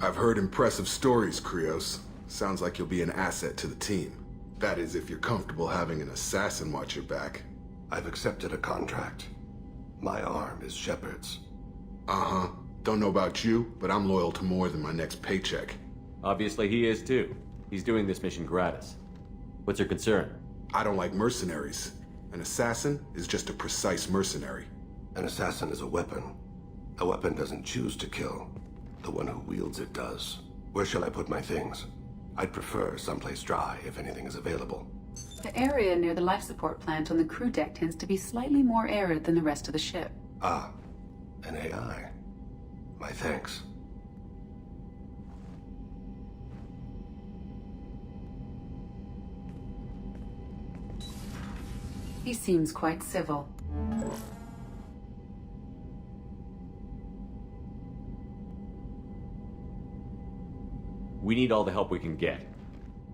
I've heard impressive stories, Krios. Sounds like you'll be an asset to the team. That is, if you're comfortable having an assassin watch your back. I've accepted a contract. My arm is Shepard's. Uh-huh. Don't know about you, but I'm loyal to more than my next paycheck. Obviously he is too. He's doing this mission gratis. What's your concern? I don't like mercenaries. An assassin is just a precise mercenary. An assassin is a weapon. A weapon doesn't choose to kill. The one who wields it does. Where shall I put my things? I'd prefer someplace dry if anything is available. The area near the life support plant on the crew deck tends to be slightly more arid than the rest of the ship. Ah, an AI. My thanks. He seems quite civil. We need all the help we can get.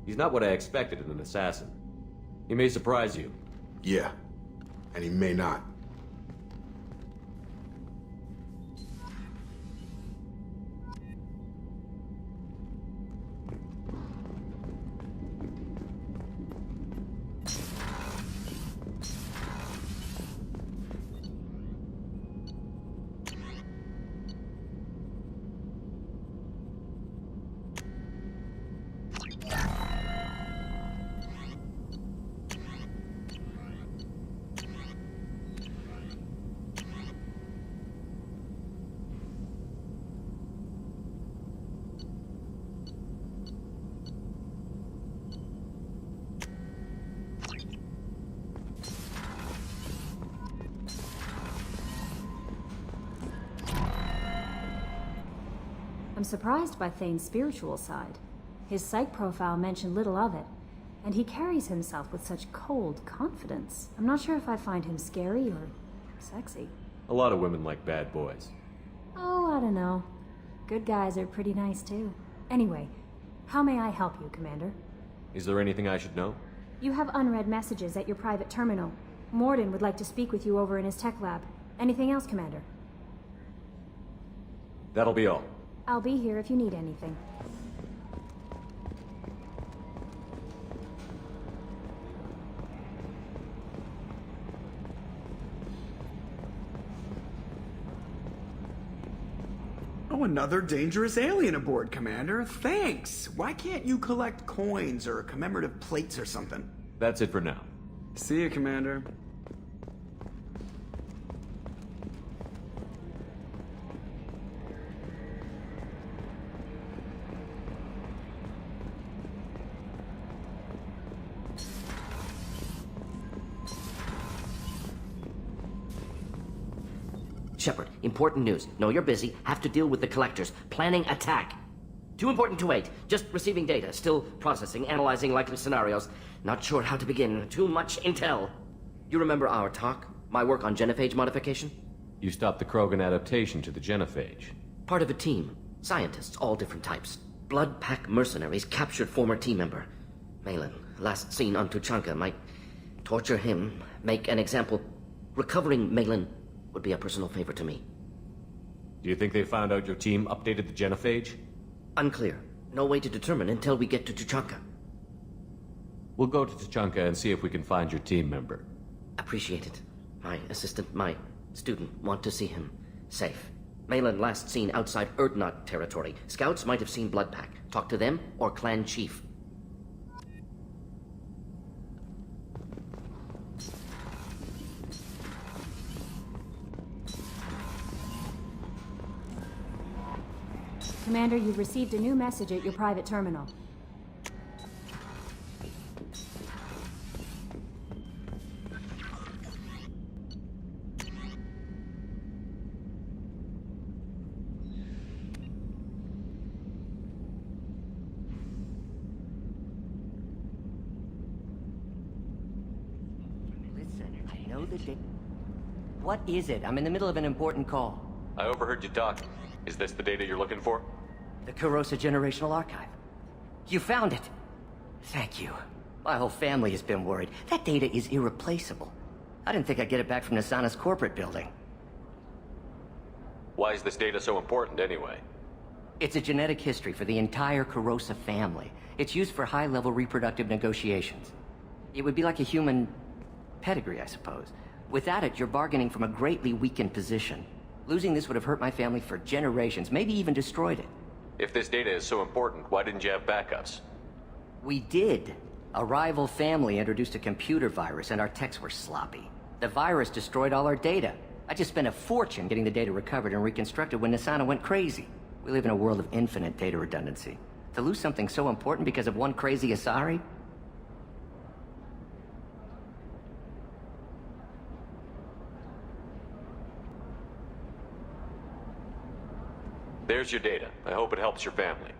He's not what I expected in an assassin. He may surprise you. Yeah, and he may not. I'm surprised by Thane's spiritual side. His psych profile mentioned little of it, and he carries himself with such cold confidence. I'm not sure if I find him scary or sexy. A lot of women like bad boys. Oh, I don't know. Good guys are pretty nice too. Anyway, how may I help you, Commander? Is there anything I should know? You have unread messages at your private terminal. Morden would like to speak with you over in his tech lab. Anything else, Commander? That'll be all. I'll be here if you need anything. Oh, another dangerous alien aboard, Commander. Thanks. Why can't you collect coins or commemorative plates or something? That's it for now. See you, Commander. Shepard, important news. Know you're busy. Have to deal with the collectors. Planning attack. Too important to wait. Just receiving data. Still processing, analyzing likely scenarios. Not sure how to begin. Too much intel. You remember our talk? My work on genophage modification? You stopped the Krogan adaptation to the genophage. Part of a team. Scientists, all different types. Blood pack mercenaries captured former team member. Malin, last seen on Tuchanka, might torture him, make an example. Recovering Malin would be a personal favor to me. Do you think they found out your team updated the genophage? Unclear. No way to determine until we get to Tuchanka. We'll go to Tuchanka and see if we can find your team member. Appreciate it. My assistant, my student, want to see him safe. Malin last seen outside Erdnot territory. Scouts might have seen Bloodpack. Talk to them or clan chief. Commander, you've received a new message at your private terminal. Listen, I know the date. What is it? I'm in the middle of an important call. I overheard you talking. Is this the data you're looking for? The Kurosa Generational Archive. You found it! Thank you. My whole family has been worried. That data is irreplaceable. I didn't think I'd get it back from Nasana's corporate building. Why is this data so important anyway? It's a genetic history for the entire corrosive family. It's used for high-level reproductive negotiations. It would be like a human pedigree, I suppose. Without it, you're bargaining from a greatly weakened position. Losing this would have hurt my family for generations, maybe even destroyed it. If this data is so important, why didn't you have backups? We did. A rival family introduced a computer virus and our techs were sloppy. The virus destroyed all our data. I just spent a fortune getting the data recovered and reconstructed when Nisana went crazy. We live in a world of infinite data redundancy. To lose something so important because of one crazy Asari? There's your data. I hope it helps your family.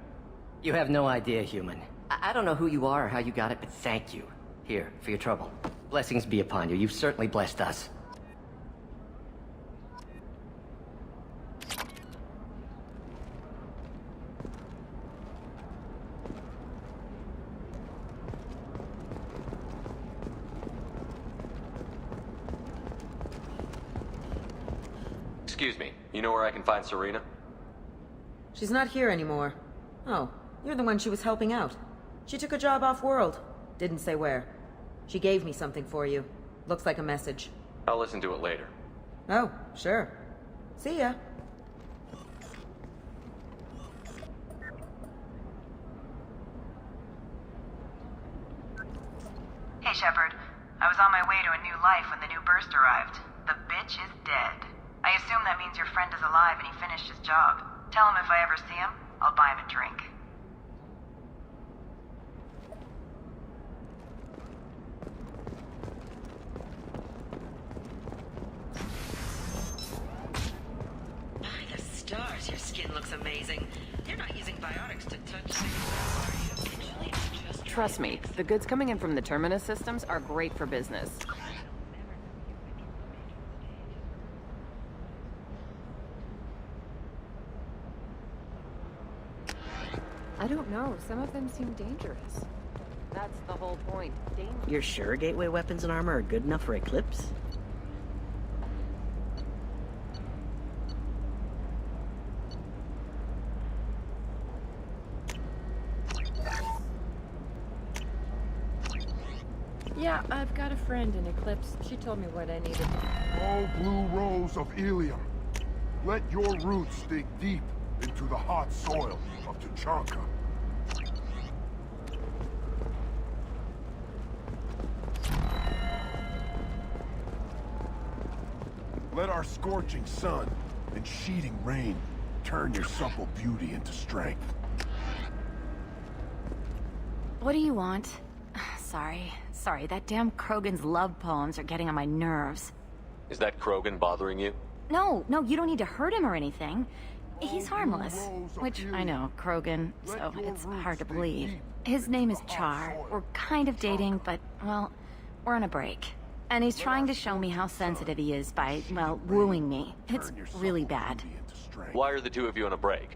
You have no idea, human. I don't know who you are or how you got it, but thank you. Here, for your trouble. Blessings be upon you. You've certainly blessed us. Excuse me. You know where I can find Serena? She's not here anymore. Oh, you're the one she was helping out. She took a job off-world. Didn't say where. She gave me something for you. Looks like a message. I'll listen to it later. Oh, sure. See ya. Hey, Shepard. I was on my way to a new life when the new burst arrived. The bitch is dead. I assume that means your friend is alive and he finished his job. Tell him if I ever see him, I'll buy him a drink. By the stars, your skin looks amazing. You're not using biotics to touch things, are you? Actually, I'm just Trust me, the goods coming in from the Terminus systems are great for business. I don't know. Some of them seem dangerous. That's the whole point. You're sure gateway weapons and armor are good enough for Eclipse? Yeah, I've got a friend in Eclipse. She told me what I needed. Oh, blue rose of Illium. Let your roots dig deep into the hot soil of Tuchanka. Let our scorching sun and sheeting rain turn your supple beauty into strength. What do you want? Sorry, that damn Krogan's love poems are getting on my nerves. Is that Krogan bothering you? No, you don't need to hurt him or anything. He's harmless. Which, I know, Krogan, so it's hard to believe. His name is Char. We're kind of dating, but, well, we're on a break. And he's trying to show me how sensitive he is by, well, wooing me. It's really bad. Why are the two of you on a break?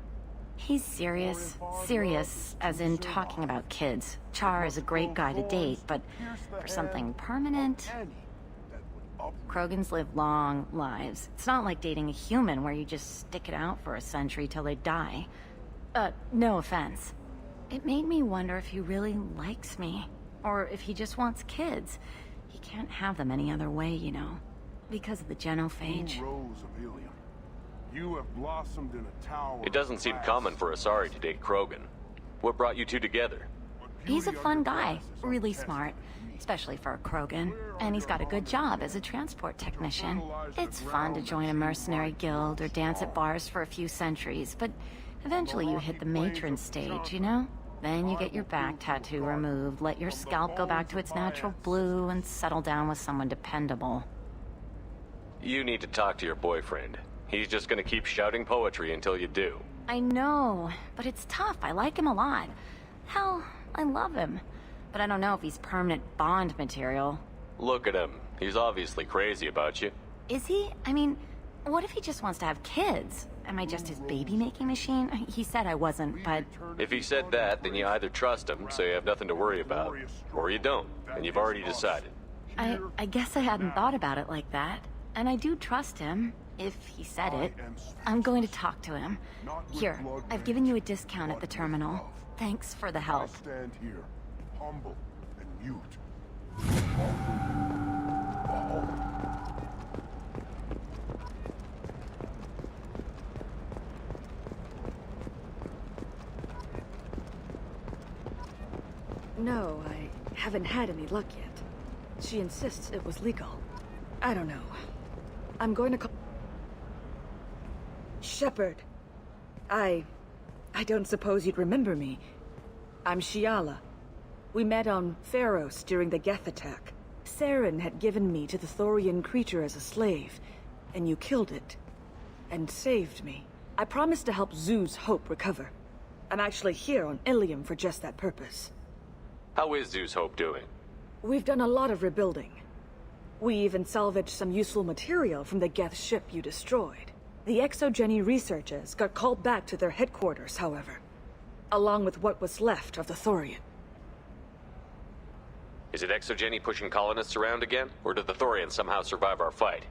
He's serious. Serious, as in talking about kids. Char is a great guy to date, but for something permanent... Krogans live long lives. It's not like dating a human where you just stick it out for a century till they die. No offense. It made me wonder if he really likes me. Or if he just wants kids. He can't have them any other way, you know. Because of the genophage. Rose of Illium. You have blossomed in a tower. It doesn't seem common for Asari to date Krogan. What brought you two together? He's a fun guy. Really smart. Especially for a Krogan. And he's got a good job as a transport technician. It's fun to join a mercenary guild or dance at bars for a few centuries, but eventually you hit the matron stage, you know? Then you get your back tattoo removed, let your scalp go back to its natural blue, and settle down with someone dependable. You need to talk to your boyfriend. He's just gonna keep shouting poetry until you do. I know, but it's tough. I like him a lot. Hell, I love him. But I don't know if he's permanent Bond material. Look at him. He's obviously crazy about you. Is he? I mean, what if he just wants to have kids? Am I just his baby-making machine? He said I wasn't, but... If he said that, then you either trust him, so you have nothing to worry about, or you don't, and you've already decided. I guess I hadn't thought about it like that. And I do trust him. If he said it. I'm going to talk to him. Here, I've given you a discount at the terminal. Thanks for the help. I stand here, humble and mute. No, I haven't had any luck yet. She insists it was legal. I don't know. I'm going to call... Shepard. I don't suppose you'd remember me. I'm Shiala. We met on Pharos during the Geth attack. Saren had given me to the Thorian creature as a slave, and you killed it. And saved me. I promised to help Zoo's Hope recover. I'm actually here on Illium for just that purpose. How is Zoo's Hope doing? We've done a lot of rebuilding. We even salvaged some useful material from the Geth ship you destroyed. The Exogeny researchers got called back to their headquarters, however, along with what was left of the Thorian. Is it Exogeny pushing colonists around again, or did the Thorians somehow survive our fight?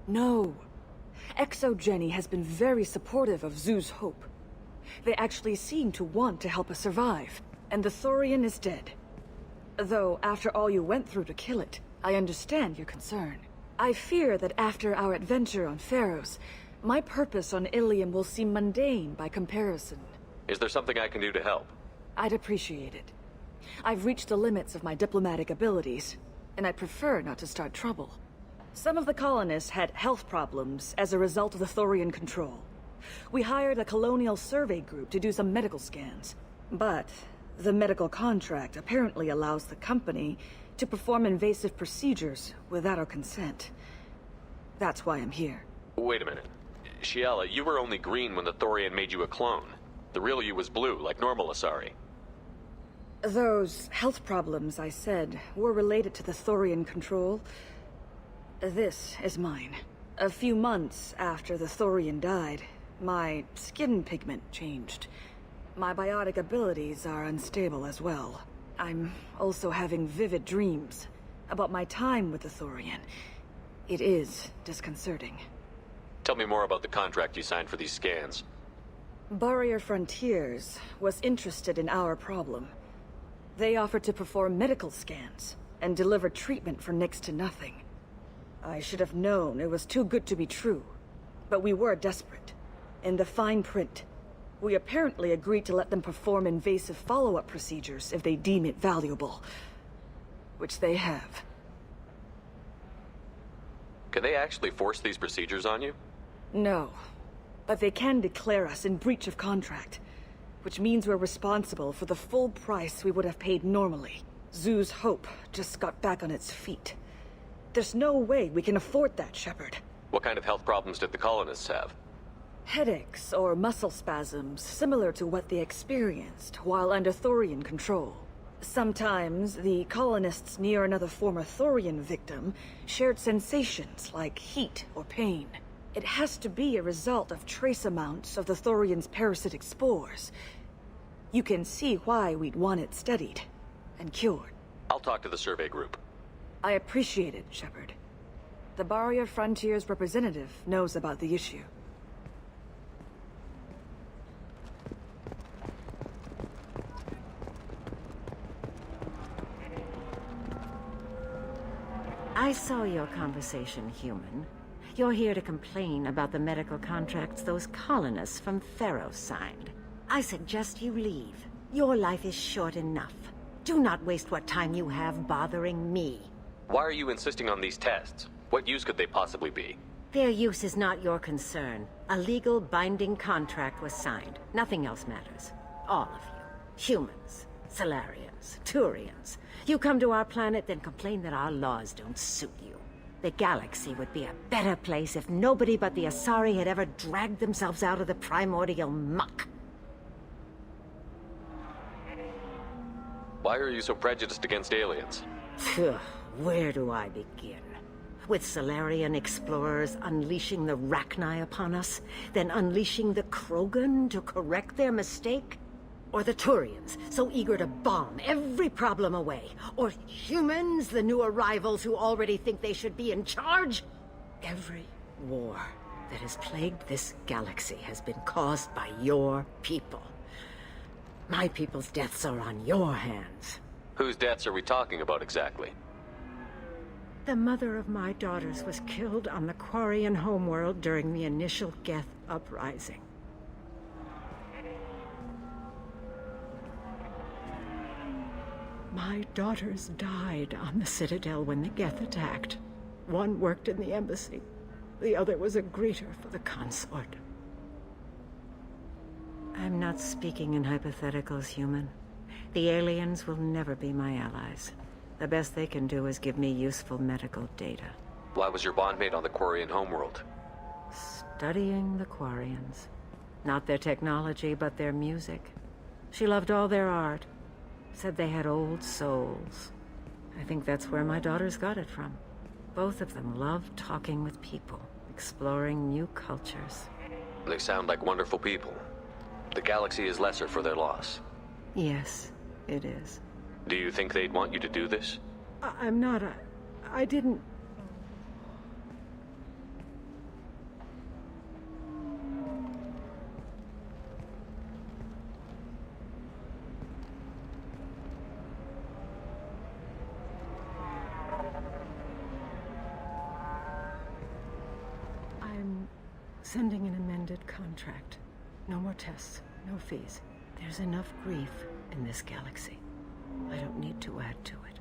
No. Exogeny has been very supportive of Zoo's Hope. They actually seem to want to help us survive, and the Thorian is dead. Though, after all you went through to kill it, I understand your concern. I fear that after our adventure on Pharos, my purpose on Illium will seem mundane by comparison. Is there something I can do to help? I'd appreciate it. I've reached the limits of my diplomatic abilities, and I prefer not to start trouble. Some of the colonists had health problems as a result of the Thorian control. We hired a colonial survey group to do some medical scans, but the medical contract apparently allows the company to perform invasive procedures without our consent. That's why I'm here. Wait a minute. Shiala, you were only green when the Thorian made you a clone. The real you was blue, like normal Asari. Those health problems I said were related to the Thorian control. This is mine. A few months after the Thorian died, my skin pigment changed. My biotic abilities are unstable as well. I'm also having vivid dreams about my time with the Thorian. It is disconcerting. Tell me more about the contract you signed for these scans. Barrier Frontiers was interested in our problem. They offered to perform medical scans and deliver treatment for next to nothing. I should have known it was too good to be true, but we were desperate. In the fine print, we apparently agreed to let them perform invasive follow-up procedures if they deem it valuable. Which they have. Can they actually force these procedures on you? No. But they can declare us in breach of contract. Which means we're responsible for the full price we would have paid normally. Zoo's Hope just got back on its feet. There's no way we can afford that, Shepard. What kind of health problems did the colonists have? Headaches or muscle spasms, similar to what they experienced while under Thorian control. Sometimes, the colonists near another former Thorian victim shared sensations like heat or pain. It has to be a result of trace amounts of the Thorian's parasitic spores. You can see why we'd want it studied and cured. I'll talk to the survey group. I appreciate it, Shepard. The Barrier Frontiers representative knows about the issue. I saw your conversation, human. You're here to complain about the medical contracts those colonists from Pharos signed. I suggest you leave. Your life is short enough. Do not waste what time you have bothering me. Why are you insisting on these tests? What use could they possibly be? Their use is not your concern. A legal binding contract was signed. Nothing else matters. All of you. Humans, Solarians, Turians. You come to our planet, then complain that our laws don't suit you. The galaxy would be a better place if nobody but the Asari had ever dragged themselves out of the primordial muck. Why are you so prejudiced against aliens? Phew, where do I begin? With Solarian explorers unleashing the Rachni upon us, then unleashing the Krogan to correct their mistake? Or the Turians, so eager to bomb every problem away? Or humans, the new arrivals who already think they should be in charge? Every war that has plagued this galaxy has been caused by your people. My people's deaths are on your hands. Whose deaths are we talking about exactly? The mother of my daughters was killed on the Quarian homeworld during the initial Geth uprising. My daughters died on the Citadel when the Geth attacked. One worked in the embassy. The other was a greeter for the consort. I'm not speaking in hypotheticals, human. The aliens will never be my allies. The best they can do is give me useful medical data. Why was your bondmate on the Quarian homeworld? Studying the Quarians. Not their technology, but their music. She loved all their art. Said they had old souls. I think that's where my daughters got it from. Both of them loved talking with people, exploring new cultures. They sound like wonderful people. The galaxy is lesser for their loss. Yes, it is. Do you think they'd want you to do this? I'm not. I didn't. I'm sending an amended contract. No more tests, no fees. There's enough grief in this galaxy. I don't need to add to it.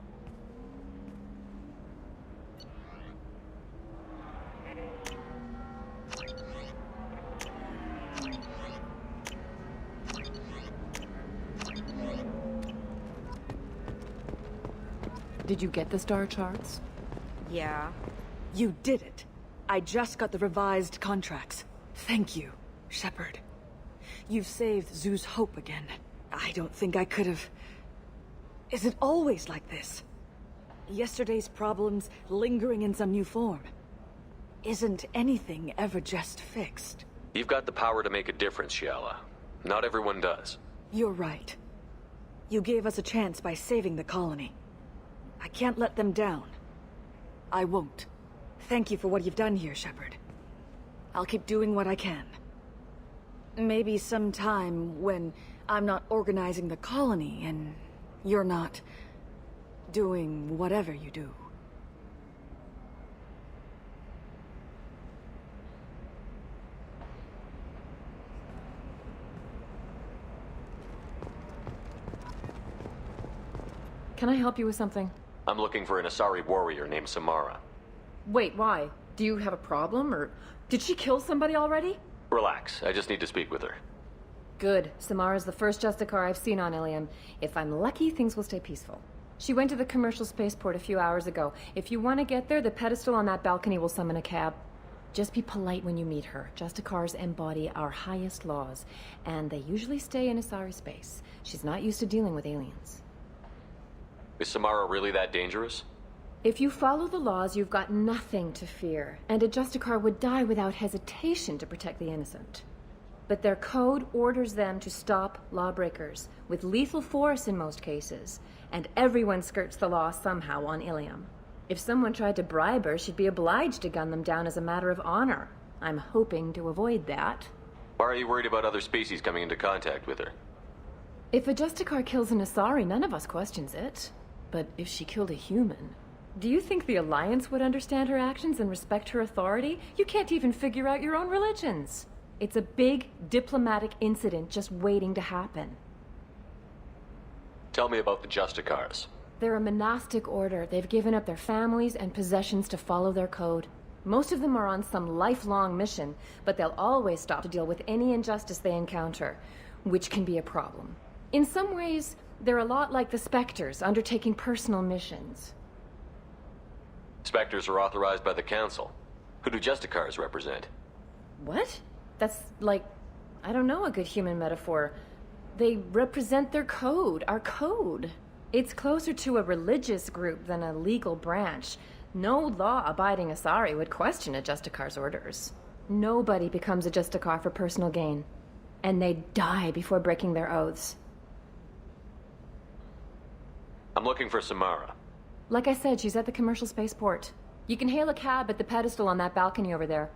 Did you get the star charts? Yeah. You did it. I just got the revised contracts. Thank you, Shepard. You've saved Zoo's hope again. I don't think I could have... Is it always like this? Yesterday's problems lingering in some new form. Isn't anything ever just fixed? You've got the power to make a difference, Shiala. Not everyone does. You're right. You gave us a chance by saving the colony. I can't let them down. I won't. Thank you for what you've done here, Shepard. I'll keep doing what I can. Maybe sometime when I'm not organizing the colony and you're not doing whatever you do. Can I help you with something? I'm looking for an Asari warrior named Samara. Wait, why? Do you have a problem, or did she kill somebody already? Relax, I just need to speak with her. Good. Samara's the first Justicar I've seen on Illium. If I'm lucky, things will stay peaceful. She went to the commercial spaceport a few hours ago. If you want to get there, the pedestal on that balcony will summon a cab. Just be polite when you meet her. Justicars embody our highest laws, and they usually stay in Asari space. She's not used to dealing with aliens. Is Samara really that dangerous? If you follow the laws, you've got nothing to fear, and a Justicar would die without hesitation to protect the innocent. But their code orders them to stop lawbreakers, with lethal force in most cases, and everyone skirts the law somehow on Illium. If someone tried to bribe her, she'd be obliged to gun them down as a matter of honor. I'm hoping to avoid that. Why are you worried about other species coming into contact with her? If a Justicar kills an Asari, none of us questions it. But if she killed a human... Do you think the Alliance would understand her actions and respect her authority? You can't even figure out your own religions. It's a big diplomatic incident just waiting to happen. Tell me about the Justicars. They're a monastic order. They've given up their families and possessions to follow their code. Most of them are on some lifelong mission, but they'll always stop to deal with any injustice they encounter, which can be a problem. In some ways, they're a lot like the Spectres, undertaking personal missions. Spectres are authorized by the Council. Who do Justicars represent? What? That's like, I don't know, a good human metaphor. They represent their code, our code. It's closer to a religious group than a legal branch. No law-abiding Asari would question a Justicar's orders. Nobody becomes a Justicar for personal gain. And they die before breaking their oaths. I'm looking for Samara. Like I said, she's at the commercial spaceport. You can hail a cab at the pedestal on that balcony over there.